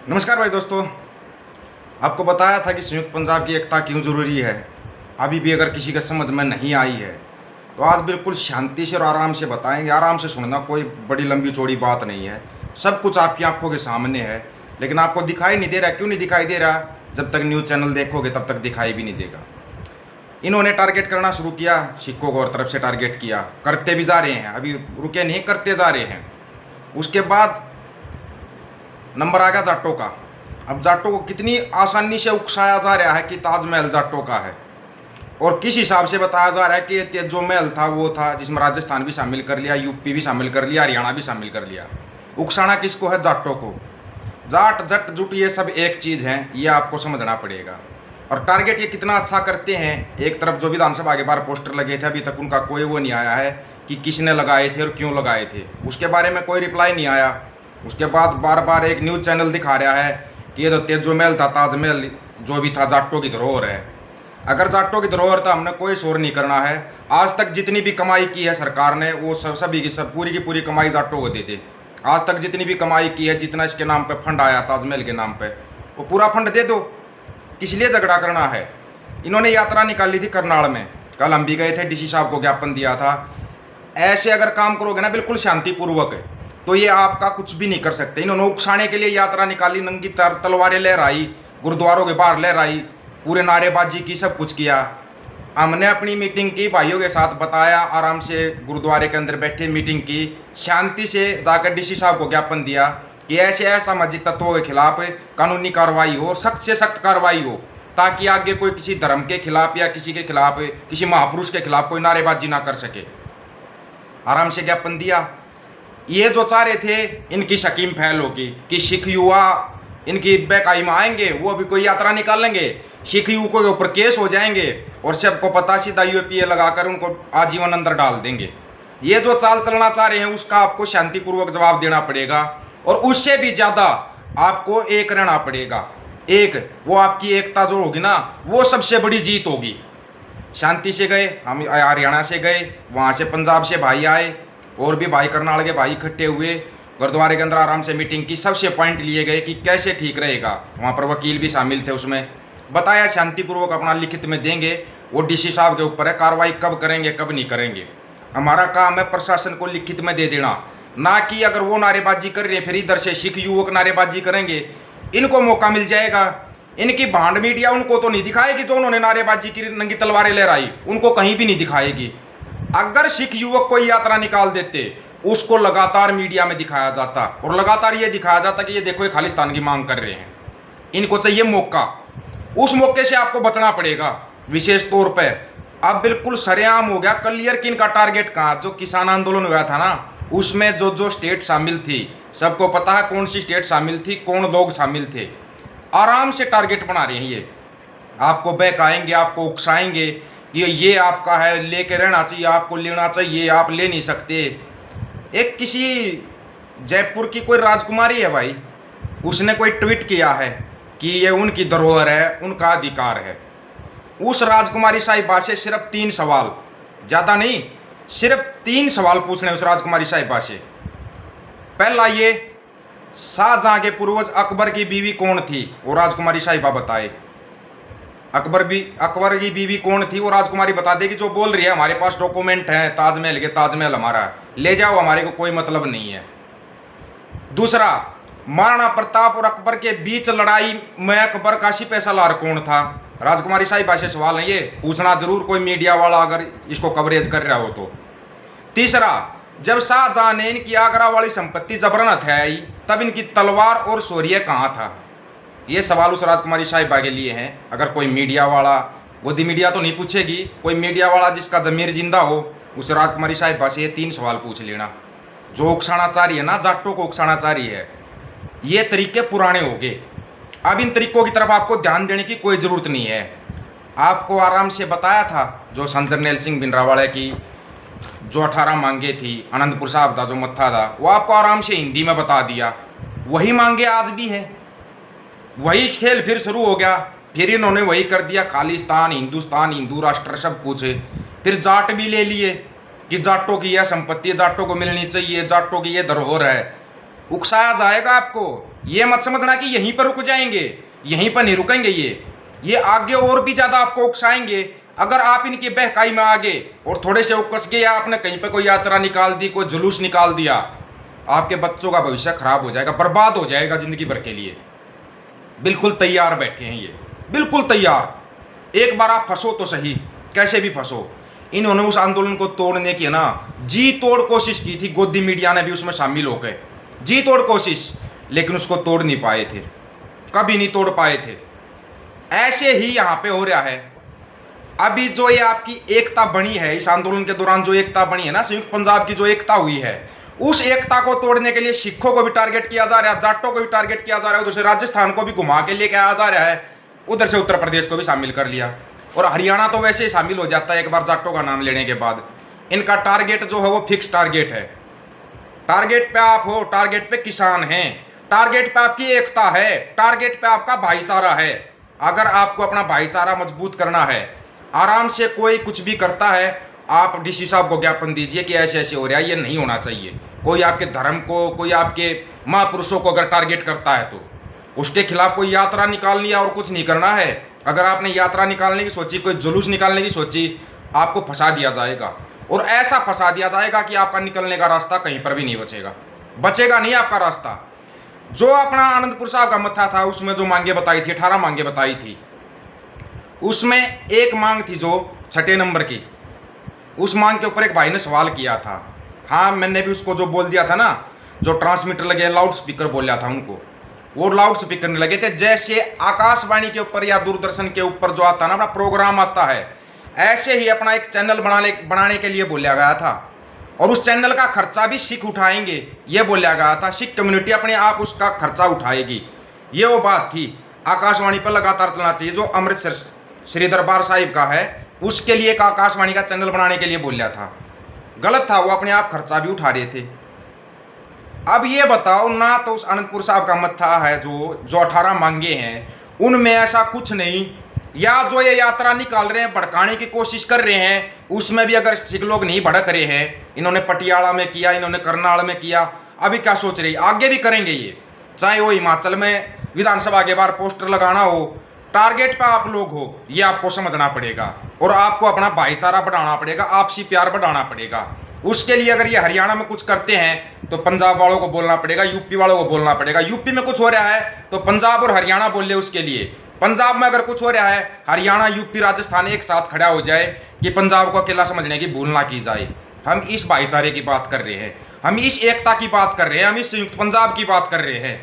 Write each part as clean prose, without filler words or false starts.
नमस्कार भाई दोस्तों। आपको बताया था कि संयुक्त पंजाब की एकता क्यों ज़रूरी है। अभी भी अगर किसी का समझ में नहीं आई है तो आज बिल्कुल शांति से और आराम से बताएंगे। आराम से सुनना, कोई बड़ी लंबी चौड़ी बात नहीं है। सब कुछ आपकी आंखों के सामने है, लेकिन आपको दिखाई नहीं दे रहा। क्यों नहीं दिखाई दे रहा? जब तक न्यूज़ चैनल देखोगे तब तक दिखाई भी नहीं देगा। इन्होंने टारगेट करना शुरू किया, सिखों को और तरफ से टारगेट किया, करते भी जा रहे हैं, अभी रुके नहीं, करते जा रहे हैं। उसके बाद नंबर आ गया जाटों का। अब जाटों को कितनी आसानी से उकसाया जा रहा है कि ताजमहल जाटों का है, और किस हिसाब से बताया जा रहा है कि ये जो महल था वो था जिसमें राजस्थान भी शामिल कर लिया, यूपी भी शामिल कर लिया, हरियाणा भी शामिल कर लिया। उकसाना किसको है? जाटों को। जाट जट जुट ये सब एक चीज़ है, ये आपको समझना पड़ेगा। और टारगेट ये कितना अच्छा करते हैं। एक तरफ जो विधानसभा के बाहर पोस्टर लगे थे, अभी तक उनका कोई वो नहीं आया है कि किसने लगाए थे और क्यों लगाए थे, उसके बारे में कोई रिप्लाई नहीं आया। उसके बाद बार बार एक न्यूज़ चैनल दिखा रहा है कि ये तो तेजो महल था, ताजमहल जो भी था जाटों की धरोहर है। अगर जाटों की धरोहर था, हमने कोई शोर नहीं करना है। आज तक जितनी भी कमाई की है सरकार ने, वो सभी की सब पूरी की पूरी कमाई जाटों को दे दे। आज तक जितनी भी कमाई की है, जितना इसके नाम पे फंड आया ताजमहल के नाम पे, वो पूरा फंड दे दो। किस लिए झगड़ा करना है? इन्होंने यात्रा निकाली थी करनाल में, कल हम भी गए थे, डीसी साहब को ज्ञापन दिया था। ऐसे अगर काम करोगे ना बिल्कुल शांतिपूर्वक, तो ये आपका कुछ भी नहीं कर सकते। इन्होंने उकसाने के लिए यात्रा निकाली, नंगी तलवारें लहराई, गुरुद्वारों के बाहर लहराई, पूरे नारेबाजी की, सब कुछ किया। हमने अपनी मीटिंग की, भाइयों के साथ बताया, आराम से गुरुद्वारे के अंदर बैठे मीटिंग की, शांति से जाकर डीसी साहब को ज्ञापन दिया कि ऐसे असामाजिक तत्वों के खिलाफ कानूनी कार्रवाई हो, सख्त से सख्त कार्रवाई हो, ताकि आगे कोई किसी धर्म के खिलाफ या किसी के खिलाफ, किसी महापुरुष के खिलाफ कोई नारेबाजी ना कर सके। आराम से ज्ञापन दिया। ये जो चाह रहे थे इनकी शकीम फैल होगी कि सिख युवा इनकी बेकाई में आएंगे, वो अभी कोई यात्रा निकालेंगे, सिख युवकों के ऊपर केस हो जाएंगे और सबको पता, सीधा यूपीए लगाकर उनको आजीवन अंदर डाल देंगे। ये जो चाल चलना चाह रहे हैं उसका आपको शांतिपूर्वक जवाब देना पड़ेगा, और उससे भी ज़्यादा आपको एक रहना पड़ेगा। एक वो आपकी एकता जो होगी ना, वो सबसे बड़ी जीत होगी। शांति से गए, हम हरियाणा से गए, वहाँ से पंजाब से भाई आए, और भी भाई करनाल के भाई इकट्ठे हुए, गुरुद्वारे के अंदर आराम से मीटिंग की, सबसे पॉइंट लिए गए कि कैसे ठीक रहेगा। वहाँ पर वकील भी शामिल थे, उसमें बताया शांतिपूर्वक अपना लिखित में देंगे। वो डीसी साहब के ऊपर है, कार्रवाई कब करेंगे कब नहीं करेंगे। हमारा काम है प्रशासन को लिखित में दे देना, ना कि अगर वो नारेबाजी कर रहे हैं फिर इधर से सिख युवक नारेबाजी करेंगे, इनको मौका मिल जाएगा। इनकी भांड मीडिया उनको तो नहीं दिखाएगी जो उन्होंने नारेबाजी की, नंगी तलवारें लहराई, उनको कहीं भी नहीं दिखाएगी। अगर सिख युवक कोई यात्रा निकाल देते, उसको लगातार मीडिया में दिखाया जाता, और लगातार ये दिखाया जाता कि ये देखो ये खालिस्तान की मांग कर रहे हैं। इनको चाहिए मौका, उस मौके से आपको बचना पड़ेगा। विशेष तौर पे अब बिल्कुल सरेआम हो गया, क्लियर कि इनका टारगेट कहाँ। जो किसान आंदोलन हुआ था ना, उसमें जो जो स्टेट शामिल थी, सबको पता है कौन सी स्टेट शामिल थी, कौन लोग शामिल थे। आराम से टारगेट बना रहे हैं ये, आपको बहकाएंगे, आपको उकसाएंगे कि ये आपका है, लेके रहना चाहिए, आपको लेना चाहिए, आप ले नहीं सकते। एक किसी जयपुर की कोई राजकुमारी है भाई, उसने कोई ट्वीट किया है कि ये उनकी धरोहर है, उनका अधिकार है। उस राजकुमारी साहिबा से सिर्फ 3 सवाल, ज़्यादा नहीं, सिर्फ 3 सवाल पूछने उस राजकुमारी साहिबा से। पहला ये, शाहजहां के पूर्वज अकबर की बीवी कौन थी, वो राजकुमारी साहिबा बताए। अकबर की बीवी कौन थी वो राजकुमारी बता देगी। जो बोल रही है हमारे पास डॉक्यूमेंट हैं ताजमहल के, ताजमहल हमारा है, ले जाओ, हमारे को कोई मतलब नहीं है। दूसरा, महाराणा प्रताप और अकबर के बीच लड़ाई में अकबर का सिपह सलार कौन था। राजकुमारी साहिबा से सवाल है, ये पूछना जरूर कोई मीडिया वाला अगर इसको कवरेज कर रहा हो तो। तीसरा, जब शाहजहां ने इनकी आगरा वाली संपत्ति जबरन हथियाई, तब इनकी तलवार और शौर्य कहाँ था। ये सवाल उस राजकुमारी साहिबा के लिए हैं। अगर कोई मीडिया वाला, गोदी मीडिया तो नहीं पूछेगी, कोई मीडिया वाला जिसका ज़मीर जिंदा हो, उस राजकुमारी साहिबा से ये 3 सवाल पूछ लेना। जो उकसाना चाह रही है ना, जाटों को उकसाना चाह रही है, ये तरीके पुराने हो गए। अब इन तरीकों की तरफ आपको ध्यान देने की कोई ज़रूरत नहीं है। आपको आराम से बताया था, जो संत जरनैल सिंह भिंडरावाले की जो 18 मांगे थी, आनंदपुर साहब का जो मत्था था, वो आपको आराम से हिंदी में बता दिया। वही मांगे आज भी हैं, वही खेल फिर शुरू हो गया। फिर इन्होंने वही कर दिया, खालिस्तान, हिंदुस्तान, हिंदू राष्ट्र, सब कुछ। फिर जाट भी ले लिए कि जाटों की यह संपत्ति जाटों को मिलनी चाहिए, जाटों की यह धरोहर है। उकसाया जाएगा आपको। ये मत समझना कि यहीं पर रुक जाएंगे, यहीं पर नहीं रुकेंगे, ये आगे और भी ज़्यादा आपको उकसाएंगे। अगर आप इनकी बहकाई में आगे और थोड़े से उकस के, या आपने कहीं पर कोई यात्रा निकाल दी, कोई जुलूस निकाल दिया, आपके बच्चों का भविष्य खराब हो जाएगा, बर्बाद हो जाएगा ज़िंदगी भर के लिए। बिल्कुल तैयार बैठे हैं ये, बिल्कुल तैयार। एक बार आप फंसो तो सही, कैसे भी फंसो। इन्होंने उस आंदोलन को तोड़ने की ना जी तोड़ कोशिश की थी, गोदी मीडिया ने भी उसमें शामिल होकर जी तोड़ कोशिश, लेकिन उसको तोड़ नहीं पाए थे, कभी नहीं तोड़ पाए थे। ऐसे ही यहाँ पे हो रहा है। अभी जो ये आपकी एकता बनी है, इस आंदोलन के दौरान जो एकता बनी है ना, संयुक्त पंजाब की जो एकता हुई है, उस एकता को तोड़ने के लिए सिखों को भी टारगेट किया जा रहा है, जाटों को भी टारगेट किया जा रहा है, उधर से राजस्थान को भी घुमा के लेके आया जा रहा है, उधर से उत्तर प्रदेश को भी शामिल कर लिया, और हरियाणा तो वैसे ही शामिल हो जाता है एक बार जाटों का नाम लेने के बाद। इनका टारगेट जो है वो फिक्स टारगेट है। टारगेट पे आप हो, टारगेट पे किसान हैं, टारगेट पे आपकी एकता है, टारगेट पे आपका भाईचारा है। अगर आपको अपना भाईचारा मजबूत करना है, आराम से कोई कुछ भी करता है, आप डीसी साहब को ज्ञापन दीजिए कि ऐसे ऐसे हो रहा है, ये नहीं होना चाहिए। कोई आपके धर्म को, कोई आपके महापुरुषों को अगर टारगेट करता है तो उसके खिलाफ कोई यात्रा निकालनी है और कुछ नहीं करना है। अगर आपने यात्रा निकालने की सोची, कोई जुलूस निकालने की सोची, आपको फंसा दिया जाएगा, और ऐसा फंसा दिया जाएगा कि आपका निकलने का रास्ता कहीं पर भी नहीं बचेगा, बचेगा नहीं आपका रास्ता। जो अपना आनंदपुर साहब का मत्था था, उसमें जो मांगे बताई थी, 18 मांगे बताई थी, उसमें एक मांग थी जो 6 नंबर की, उस मांग के ऊपर एक भाई ने सवाल किया था। हाँ, मैंने भी उसको जो बोल दिया था ना, जो ट्रांसमीटर लगे, लाउड स्पीकर बोला था उनको, वो लाउड स्पीकर नहीं लगे थे। जैसे आकाशवाणी के ऊपर या दूरदर्शन के ऊपर जो आता है ना, अपना प्रोग्राम आता है, ऐसे ही अपना एक चैनल बनाने के लिए बोला गया था, और उस चैनल का खर्चा भी सिख उठाएंगे, ये बोला गया था। सिख कम्युनिटी अपने आप उसका खर्चा उठाएगी, ये वो बात थी। आकाशवाणी पर लगातार चलना चाहिए, जो अमृतसर श्री दरबार साहिब का है, उसके लिए एक आकाशवाणी का चैनल बनाने के लिए बोला था। गलत था, वो अपने आप खर्चा भी उठा रहे थे। अब ये बताओ ना, तो उस आनंदपुर साहब का मत्था है, जो 18 मांगे हैं, उनमें ऐसा कुछ नहीं, या जो ये यात्रा निकाल रहे हैं, भड़काने की कोशिश कर रहे हैं, उसमें भी अगर सिख लोग नहीं भड़क रहे हैं, इन्होंने पटियाला में किया, इन्होंने करनाल में किया, अभी क्या सोच रही, आगे भी करेंगे ये। चाहे वो हिमाचल में विधानसभा के बाहर पोस्टर लगाना हो, टारगेट पे आप लोग हो, ये आपको समझना पड़ेगा, और आपको अपना भाईचारा बढ़ाना पड़ेगा, आपसी प्यार बढ़ाना पड़ेगा। उसके लिए अगर ये हरियाणा में कुछ करते हैं तो पंजाब वालों को बोलना पड़ेगा, यूपी वालों को बोलना पड़ेगा। यूपी में कुछ हो रहा है तो पंजाब और हरियाणा बोल ले उसके लिए। पंजाब में अगर कुछ हो रहा है, हरियाणा, यूपी, राजस्थान एक साथ खड़ा हो जाए कि पंजाब को अकेला समझने की भूल ना की जाए। हम इस भाईचारे की बात कर रहे हैं, हम इस एकता की बात कर रहे हैं, हम इस संयुक्त पंजाब की बात कर रहे हैं।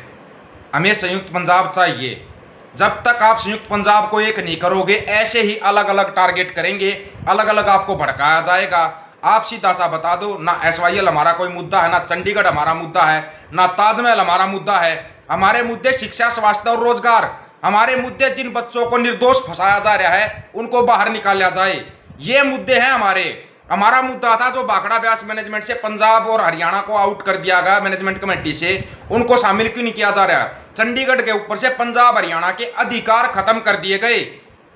हमें संयुक्त पंजाब चाहिए। जब तक आप संयुक्त पंजाब को एक नहीं करोगे, ऐसे ही अलग अलग टारगेट करेंगे, अलग अलग आपको भड़काया जाएगा। आप सीधा सा बता दो ना, SYL हमारा कोई मुद्दा है, ना चंडीगढ़ हमारा मुद्दा है, ना ताजमहल हमारा मुद्दा है। हमारे मुद्दे शिक्षा, स्वास्थ्य और रोजगार। हमारे मुद्दे जिन बच्चों को निर्दोष फंसाया जा रहा है, उनको बाहर निकाला जाए, ये मुद्दे हैं हमारे। हमारा मुद्दा था जो भाखड़ा ब्यास मैनेजमेंट से पंजाब और हरियाणा को आउट कर दिया गया मैनेजमेंट कमेटी से, उनको शामिल क्यों नहीं किया जा रहा। चंडीगढ़ के ऊपर से पंजाब हरियाणा के अधिकार खत्म कर दिए गए,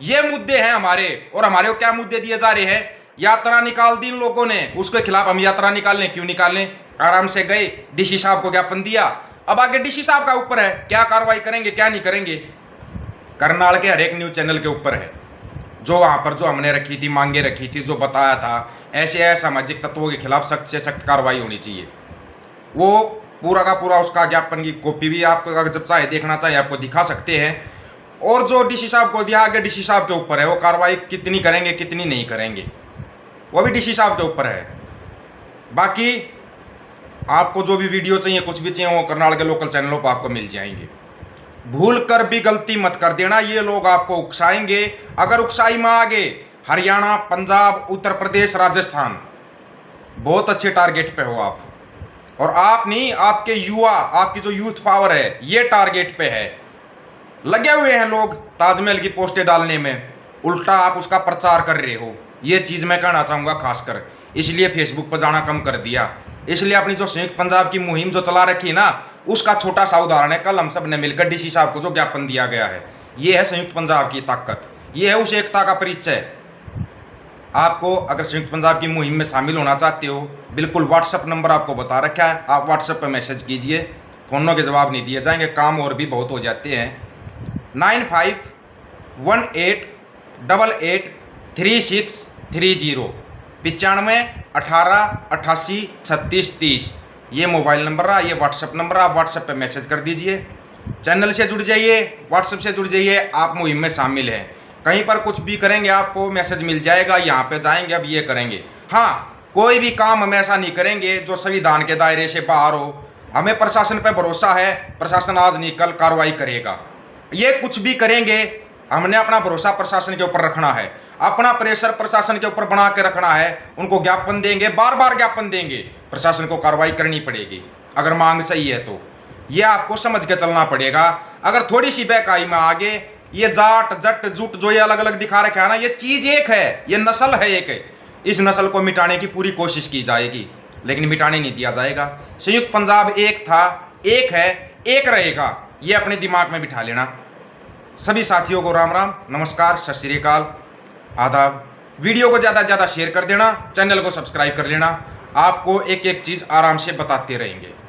ये मुद्दे हैं हमारे। और हमारे को क्या मुद्दे दिए जा रहे हैं, यात्रा निकाल दी इन लोगों ने, उसके खिलाफ हम यात्रा निकालने क्यों निकालें। आराम से गए, डीसी साहब को ज्ञापन दिया, अब आगे डीसी साहब का ऊपर है क्या कार्रवाई करेंगे क्या नहीं करेंगे। करनाल के हर एक न्यूज चैनल के ऊपर है, जो वहाँ पर जो हमने रखी थी, मांगे रखी थी, जो बताया था, ऐसे असामाजिक तत्वों के खिलाफ सख्त से सख्त कार्रवाई होनी चाहिए। वो पूरा का पूरा उसका ज्ञापन की कॉपी भी आपको अगर जब चाहे देखना चाहे आपको दिखा सकते हैं। और जो डीसी साहब को दिया, आगे डीसी साहब के ऊपर है, वो कार्रवाई कितनी करेंगे कितनी नहीं करेंगे, वो भी डीसी साहब के ऊपर है। बाकी आपको जो भी वीडियो चाहिए, कुछ भी चाहिए, वो करनाल के लोकल चैनलों पर आपको मिल जाएंगे। भूल कर भी गलती मत कर देना, ये लोग आपको उकसाएंगे। अगर उकसाई में आगे हरियाणा, पंजाब, उत्तर प्रदेश, राजस्थान, बहुत अच्छे टारगेट पे हो आप। और आप नहीं, आपके युवा, आपकी जो यूथ पावर है, ये टारगेट पे है। लगे हुए हैं लोग ताजमहल की पोस्टें डालने में, उल्टा आप उसका प्रचार कर रहे हो। ये चीज़ मैं कहना चाहूँगा खासकर, इसलिए फेसबुक पर जाना कम कर दिया। इसलिए अपनी जो संयुक्त पंजाब की मुहिम जो चला रखी ना, उसका छोटा सा उदाहरण है। कल हम सब ने मिलकर डीसी साहब को जो ज्ञापन दिया गया है, ये है संयुक्त पंजाब की ताकत, ये है उस एकता का परिचय। आपको अगर संयुक्त पंजाब की मुहिम में शामिल होना चाहते हो, बिल्कुल व्हाट्सएप नंबर आपको बता रखा है, आप व्हाट्सएप पर मैसेज कीजिए, फ़ोनों के जवाब नहीं दिए जाएंगे, काम और भी बहुत हो जाते हैं। 9518883630 9518883630 ये मोबाइल नंबर रहा, ये व्हाट्सएप नंबर, आप व्हाट्सएप पे मैसेज कर दीजिए। चैनल से जुड़ जाइए, व्हाट्सएप से जुड़ जाइए, आप मुहिम में शामिल हैं। कहीं पर कुछ भी करेंगे आपको मैसेज मिल जाएगा, यहाँ पे जाएंगे अब ये करेंगे। हाँ, कोई भी काम हम ऐसा नहीं करेंगे जो संविधान के दायरे से बाहर हो। हमें प्रशासन पर भरोसा है, प्रशासन आज नहीं कल कार्रवाई करेगा। ये कुछ भी करेंगे, हमने अपना भरोसा प्रशासन के ऊपर रखना है, अपना प्रेशर प्रशासन के ऊपर बना के रखना है। उनको ज्ञापन देंगे, बार बार ज्ञापन देंगे, प्रशासन को कार्रवाई करनी पड़ेगी अगर मांग सही है तो। ये आपको समझ के चलना पड़ेगा। अगर थोड़ी सी बहकाई में आगे ये जाट जट जुट जो ये अलग अलग दिखा रखा है ना, ये चीज एक है, ये नस्ल है एक है। इस नस्ल को मिटाने की पूरी कोशिश की जाएगी, लेकिन मिटाने नहीं दिया जाएगा। संयुक्त पंजाब एक था, एक है, एक रहेगा, ये अपने दिमाग में बिठा लेना। सभी साथियों को राम राम, नमस्कार, सत श्री अकाल, आदाब। वीडियो को ज़्यादा से ज़्यादा शेयर कर देना, चैनल को सब्सक्राइब कर लेना। आपको एक एक चीज़ आराम से बताते रहेंगे।